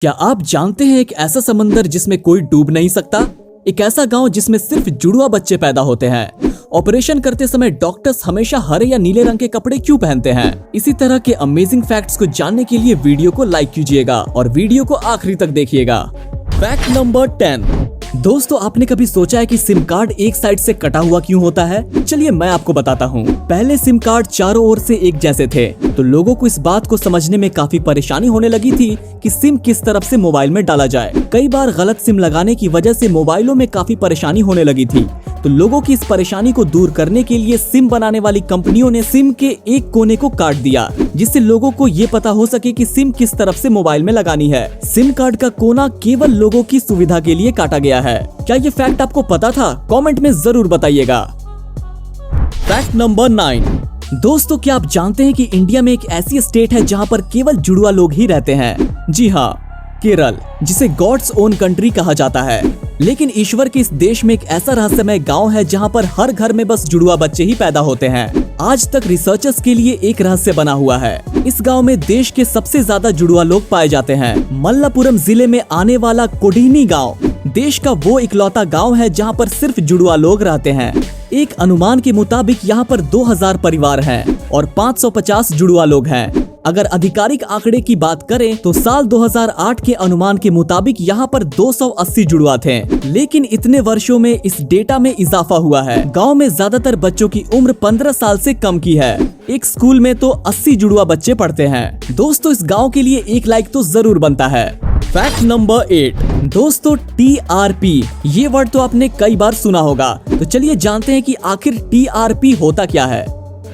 क्या आप जानते हैं एक ऐसा समंदर जिसमें कोई डूब नहीं सकता? एक ऐसा गांव जिसमें सिर्फ जुड़वा बच्चे पैदा होते हैं। ऑपरेशन करते समय डॉक्टर्स हमेशा हरे या नीले रंग के कपड़े क्यों पहनते हैं? इसी तरह के अमेजिंग फैक्ट्स को जानने के लिए वीडियो को लाइक कीजिएगा और वीडियो को आखिरी तक देखिएगा। Fact number 10। दोस्तों, आपने कभी सोचा है कि सिम कार्ड एक साइड से कटा हुआ क्यों होता है? चलिए मैं आपको बताता हूँ। पहले सिम कार्ड चारों ओर से एक जैसे थे, तो लोगों को इस बात को समझने में काफी परेशानी होने लगी थी कि सिम किस तरफ से मोबाइल में डाला जाए। कई बार गलत सिम लगाने की वजह से मोबाइलों में काफी परेशानी होने लगी थी, तो लोगों की इस परेशानी को दूर करने के लिए सिम बनाने वाली कंपनियों ने सिम के एक कोने को काट दिया, जिससे लोगों को ये पता हो सके कि सिम किस तरफ से मोबाइल में लगानी है। सिम कार्ड का कोना केवल लोगों की सुविधा के लिए काटा गया है। क्या ये फैक्ट आपको पता था? कमेंट में जरूर बताइएगा। Fact number 9। दोस्तों, क्या आप जानते हैं कि इंडिया में एक ऐसी स्टेट है जहां पर केवल जुड़वा लोग ही रहते हैं? जी हाँ, केरल, जिसे गॉड्स ओन कंट्री कहा जाता है। लेकिन ईश्वर के इस देश में एक ऐसा रहस्यमय गांव है जहां पर हर घर में बस जुड़वा बच्चे ही पैदा होते हैं। आज तक रिसर्चर्स के लिए एक रहस्य बना हुआ है। इस गांव में देश के सबसे ज्यादा जुड़वा लोग पाए जाते हैं। मल्लापुरम जिले में आने वाला कोडीनी गांव देश का वो इकलौता गांव है जहां पर सिर्फ जुड़वा लोग रहते हैं। एक अनुमान के मुताबिक यहाँ पर 2000 परिवार हैं और 550 जुड़वा लोग हैं। अगर आधिकारिक आंकड़े की बात करें तो साल 2008 के अनुमान के मुताबिक यहाँ पर 280 जुड़वा थे, लेकिन इतने वर्षों में इस डेटा में इजाफा हुआ है। गांव में ज्यादातर बच्चों की उम्र 15 साल से कम की है। एक स्कूल में तो 80 जुड़वा बच्चे पढ़ते हैं। दोस्तों, इस गांव के लिए एक लाइक तो जरूर बनता है। Fact number 8। दोस्तों, TRP ये वर्ड तो आपने कई बार सुना होगा, तो चलिए जानते हैं कि आखिर TRP होता क्या है।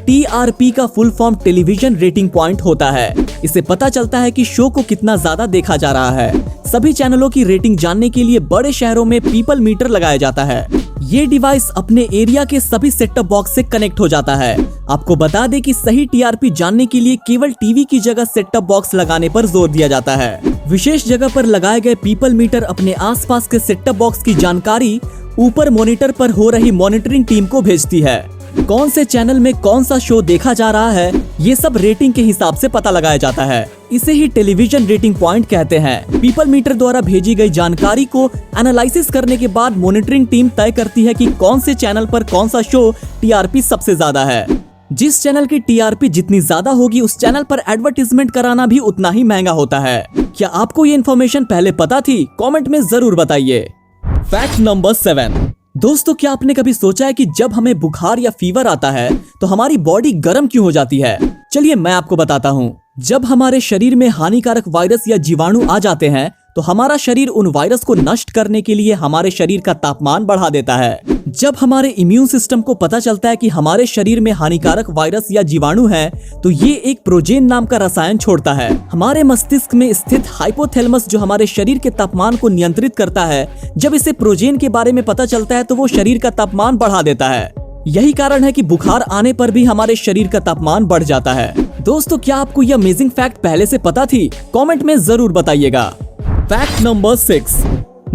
TRP का full form television rating point होता है। इससे पता चलता है कि शो को कितना ज्यादा देखा जा रहा है। सभी चैनलों की रेटिंग जानने के लिए बड़े शहरों में पीपल मीटर लगाया जाता है। ये डिवाइस अपने एरिया के सभी सेट टॉप बॉक्स से कनेक्ट हो जाता है। आपको बता दें कि सही TRP जानने के लिए केवल टीवी की जगह सेट टॉप बॉक्स लगाने पर जोर दिया जाता है। विशेष जगह पर लगाए गए पीपल मीटर अपने आसपास के सेट टॉप बॉक्स की जानकारी ऊपर मॉनिटर पर हो रही मॉनिटरिंग टीम को भेजती है। कौन से चैनल में कौन सा शो देखा जा रहा है, ये सब रेटिंग के हिसाब से पता लगाया जाता है। इसे ही टेलीविजन रेटिंग पॉइंट कहते हैं। पीपल मीटर द्वारा भेजी गई जानकारी को एनालिसिस करने के बाद मॉनिटरिंग टीम तय करती है कि कौन से चैनल पर कौन सा शो TRP सबसे ज्यादा है। जिस चैनल की TRP जितनी ज्यादा होगी, उस चैनल पर एडवर्टीजमेंट कराना भी उतना ही महंगा होता है। क्या आपको ये इन्फॉर्मेशन पहले पता थी? कमेंट में जरूर बताइए। Fact number 7। दोस्तों, क्या आपने कभी सोचा है कि जब हमें बुखार या फीवर आता है तो हमारी बॉडी गर्म क्यों हो जाती है? चलिए मैं आपको बताता हूँ। जब हमारे शरीर में हानिकारक वायरस या जीवाणु आ जाते हैं तो हमारा शरीर उन वायरस को नष्ट करने के लिए हमारे शरीर का तापमान बढ़ा देता है। जब हमारे इम्यून सिस्टम को पता चलता है कि हमारे शरीर में हानिकारक वायरस या जीवाणु है, तो ये एक प्रोजेन नाम का रसायन छोड़ता है। हमारे मस्तिष्क में स्थित हाइपोथैलेमस, जो हमारे शरीर के तापमान को नियंत्रित करता है, जब इसे प्रोजेन के बारे में पता चलता है तो वो शरीर का तापमान बढ़ा देता है। यही कारण है कि बुखार आने पर भी हमारे शरीर का तापमान बढ़ जाता है। दोस्तों, क्या आपको यह अमेजिंग फैक्ट पहले से पता थी? कमेंट में जरूर बताइएगा। Fact number 6।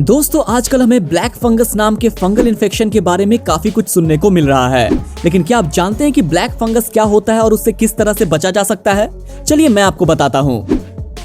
दोस्तों, आजकल हमें ब्लैक फंगस नाम के फंगल इन्फेक्शन के बारे में काफी कुछ सुनने को मिल रहा है, लेकिन क्या आप जानते हैं कि ब्लैक फंगस क्या होता है और उससे किस तरह से बचा जा सकता है? चलिए मैं आपको बताता हूँ।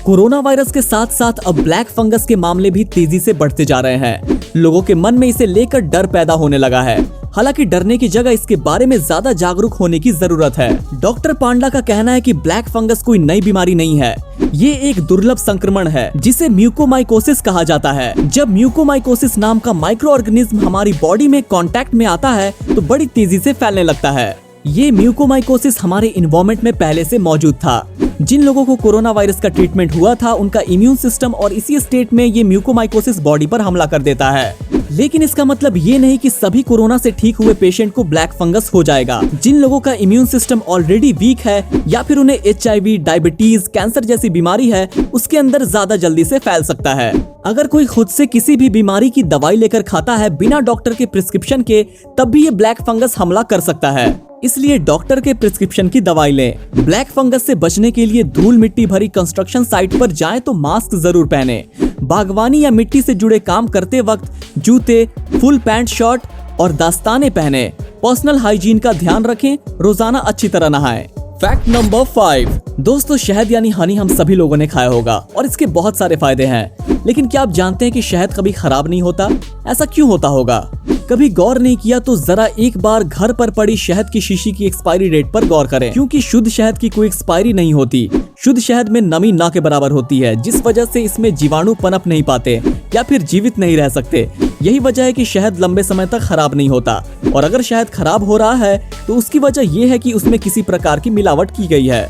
कोरोना वायरस के साथ साथ अब ब्लैक फंगस के मामले भी तेजी से बढ़ते जा रहे हैं। लोगों के मन में इसे लेकर डर पैदा होने लगा है। हालांकि डरने की जगह इसके बारे में ज्यादा जागरूक होने की जरूरत है। डॉक्टर पांडा का कहना है कि ब्लैक फंगस कोई नई बीमारी नहीं है, ये एक दुर्लभ संक्रमण है जिसे म्यूकोमाइकोसिस कहा जाता है। जब म्यूकोमाइकोसिस नाम का माइक्रो ऑर्गेनिज्म हमारी बॉडी में कांटेक्ट में आता है तो बड़ी तेजी से फैलने लगता है। ये म्यूकोमाइकोसिस हमारे इन्वायरमेंट में पहले से मौजूद था। जिन लोगों को कोरोना वायरस का ट्रीटमेंट हुआ था, उनका इम्यून सिस्टम और इसी स्टेट में ये म्यूकोमाइकोसिस बॉडी पर हमला कर देता है। लेकिन इसका मतलब ये नहीं कि सभी कोरोना से ठीक हुए पेशेंट को ब्लैक फंगस हो जाएगा। जिन लोगों का इम्यून सिस्टम ऑलरेडी वीक है या फिर उन्हें HIV, डायबिटीज, कैंसर जैसी बीमारी है, उसके अंदर ज्यादा जल्दी से फैल सकता है। अगर कोई खुद से किसी भी बीमारी की दवाई लेकर खाता है बिना डॉक्टर के प्रिस्क्रिप्शन के, तब भी ये ब्लैक फंगस हमला कर सकता है। इसलिए डॉक्टर के प्रिस्क्रिप्शन की दवाई लें। ब्लैक फंगस से बचने के लिए धूल मिट्टी भरी कंस्ट्रक्शन साइट पर जाएं तो मास्क जरूर पहने। बागवानी या मिट्टी से जुड़े काम करते वक्त जूते, फुल पैंट, शर्ट और दस्ताने पहने। पर्सनल हाइजीन का ध्यान रखें। रोजाना अच्छी तरह नहाएं। Fact number 5। दोस्तों शहद यानी हनी हम सभी लोगों ने खाया होगा और इसके बहुत सारे फायदे हैं, लेकिन क्या आप जानते हैं कि शहद कभी खराब नहीं होता? ऐसा क्यों होता होगा? कभी गौर नहीं किया तो जरा एक बार घर पर पड़ी शहद की शीशी की एक्सपायरी डेट पर गौर करें, क्योंकि शुद्ध शहद की कोई एक्सपायरी नहीं होती। शुद्ध शहद में नमी ना के बराबर होती है, जिस वजह से इसमें जीवाणु पनप नहीं पाते या फिर जीवित नहीं रह सकते। यही वजह है कि शहद लंबे समय तक खराब नहीं होता। और अगर शहद खराब हो रहा है तो उसकी वजह यह है कि उसमें किसी प्रकार की मिलावट की गई है।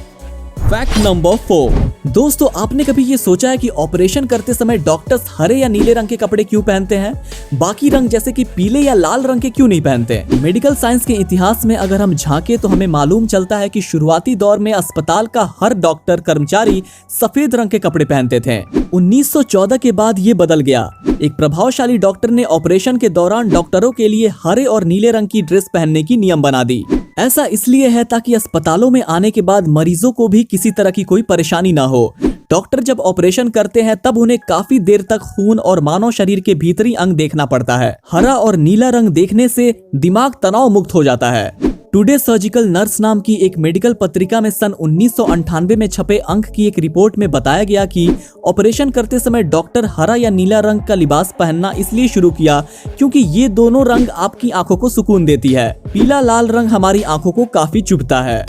Fact number 4। दोस्तों आपने कभी ये सोचा है कि ऑपरेशन करते समय डॉक्टर्स हरे या नीले रंग के कपड़े क्यों पहनते हैं? बाकी रंग जैसे कि पीले या लाल रंग के क्यों नहीं पहनते? मेडिकल साइंस के इतिहास में अगर हम झांके तो हमें मालूम चलता है कि शुरुआती दौर में अस्पताल का हर डॉक्टर कर्मचारी सफेद रंग के कपड़े पहनते थे। 1914 के बाद ये बदल गया। एक प्रभावशाली डॉक्टर ने ऑपरेशन के दौरान डॉक्टरों के लिए हरे और नीले रंग की ड्रेस पहनने की नियम बना दी। ऐसा इसलिए है ताकि अस्पतालों में आने के बाद मरीजों को भी किसी तरह की कोई परेशानी ना हो। डॉक्टर जब ऑपरेशन करते हैं तब उन्हें काफी देर तक खून और मानव शरीर के भीतरी अंग देखना पड़ता है। हरा और नीला रंग देखने से दिमाग तनाव मुक्त हो जाता है। टुडे सर्जिकल नर्स नाम की एक मेडिकल पत्रिका में सन 1998 में छपे अंक की एक रिपोर्ट में बताया गया कि ऑपरेशन करते समय डॉक्टर हरा या नीला रंग का लिबास पहनना इसलिए शुरू किया क्योंकि ये दोनों रंग आपकी आंखों को सुकून देती है। पीला लाल रंग हमारी आंखों को काफी चुभता है।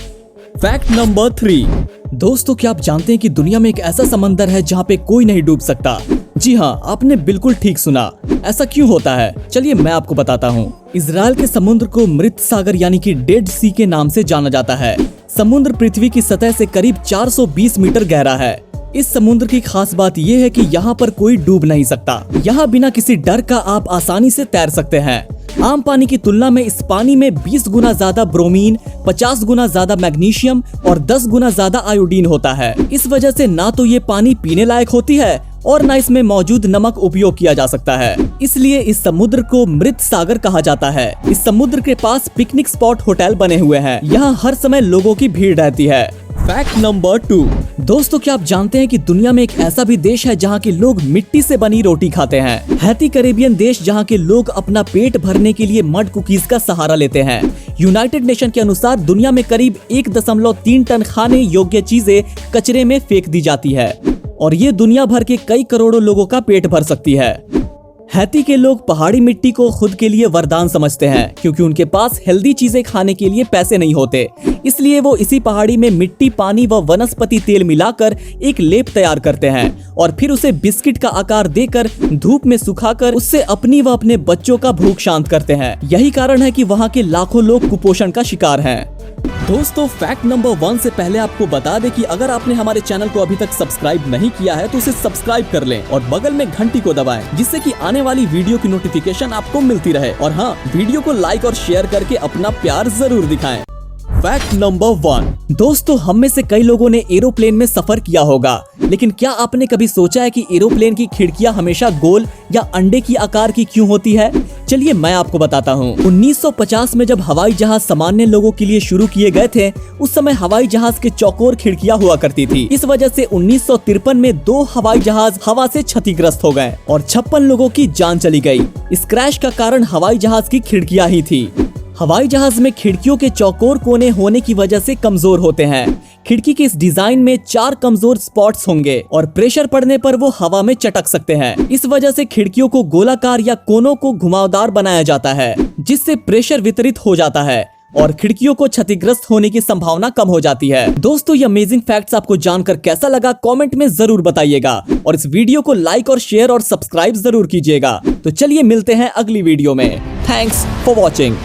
Fact number 3। दोस्तों क्या आप जानते हैं कि दुनिया में एक ऐसा समंदर है जहाँ पे कोई नहीं डूब सकता? जी हाँ, आपने बिल्कुल ठीक सुना। ऐसा क्यों होता है? चलिए मैं आपको बताता हूँ। इजराइल के समुद्र को मृत सागर यानी कि डेड सी के नाम से जाना जाता है। समुद्र पृथ्वी की सतह से करीब 420 मीटर गहरा है। इस समुद्र की खास बात यह है कि यहाँ पर कोई डूब नहीं सकता। यहाँ बिना किसी डर का आप आसानी से तैर सकते हैं। आम पानी की तुलना में इस पानी में 20 गुना ज्यादा ब्रोमीन, 50 गुना ज्यादा मैग्नीशियम और 10 गुना ज्यादा आयोडीन होता है। इस वजह से ना तो ये पानी पीने लायक होती है और ना इसमें मौजूद नमक उपयोग किया जा सकता है। इसलिए इस समुद्र को मृत सागर कहा जाता है। इस समुद्र के पास पिकनिक स्पॉट होटल बने हुए हैं। यहाँ हर समय लोगों की भीड़ रहती है। Fact number 2। दोस्तों क्या आप जानते हैं कि दुनिया में एक ऐसा भी देश है जहाँ के लोग मिट्टी से बनी रोटी खाते हैं? हैती कैरेबियन देश जहाँ के लोग अपना पेट भरने के लिए मड कुकीज का सहारा लेते हैं। यूनाइटेड नेशन के अनुसार दुनिया में करीब 1.3 टन खाने योग्य चीजें कचरे में फेंक दी जाती है और ये दुनिया भर के कई करोड़ों लोगों का पेट भर सकती है। हैती के लोग पहाड़ी मिट्टी को खुद के लिए वरदान समझते हैं क्योंकि उनके पास हेल्दी चीजें खाने के लिए पैसे नहीं होते। इसलिए वो इसी पहाड़ी में मिट्टी, पानी व वनस्पति तेल मिलाकर एक लेप तैयार करते हैं और फिर उसे बिस्किट का आकार देकर धूप में सुखाकर उससे अपनी व अपने बच्चों का भूख शांत करते हैं। यही कारण है कि वहाँ के लाखों लोग कुपोषण का शिकार हैं। दोस्तों फैक्ट नंबर 1 से पहले आपको बता दें कि अगर आपने हमारे चैनल को अभी तक सब्सक्राइब नहीं किया है तो उसे सब्सक्राइब कर लें और बगल में घंटी को दबाएं, जिससे कि आने वाली वीडियो की नोटिफिकेशन आपको मिलती रहे। और हाँ, वीडियो को लाइक और शेयर करके अपना प्यार जरूर दिखाएं। Fact number 1। दोस्तों हम में से कई लोगों ने एरोप्लेन में सफर किया होगा, लेकिन क्या आपने कभी सोचा है कि एरोप्लेन की खिड़कियां हमेशा गोल या अंडे की आकार की क्यों होती है? चलिए मैं आपको बताता हूँ। 1950 में जब हवाई जहाज सामान्य लोगों के लिए शुरू किए गए थे, उस समय हवाई जहाज के चौकोर खिड़कियां हुआ करती थी। इस वजह से 1953 में 2 हवाई जहाज हवा से क्षतिग्रस्त हो गए और 56 लोगों की जान चली गई। इस क्रैश का कारण हवाई जहाज की खिड़कियां ही थी। हवाई जहाज में खिड़कियों के चौकोर कोने होने की वजह से कमजोर होते हैं। खिड़की के इस डिजाइन में 4 कमजोर स्पॉट्स होंगे और प्रेशर पड़ने पर वो हवा में चटक सकते हैं। इस वजह से खिड़कियों को गोलाकार या कोनों को घुमावदार बनाया जाता है, जिससे प्रेशर वितरित हो जाता है और खिड़कियों को क्षतिग्रस्त होने की संभावना कम हो जाती है। दोस्तों ये अमेजिंग फैक्ट्स आपको जानकर कैसा लगा कमेंट में जरूर बताइएगा और इस वीडियो को लाइक और शेयर और सब्सक्राइब जरूर कीजिएगा। तो चलिए मिलते हैं अगली वीडियो में। Thanks for watching.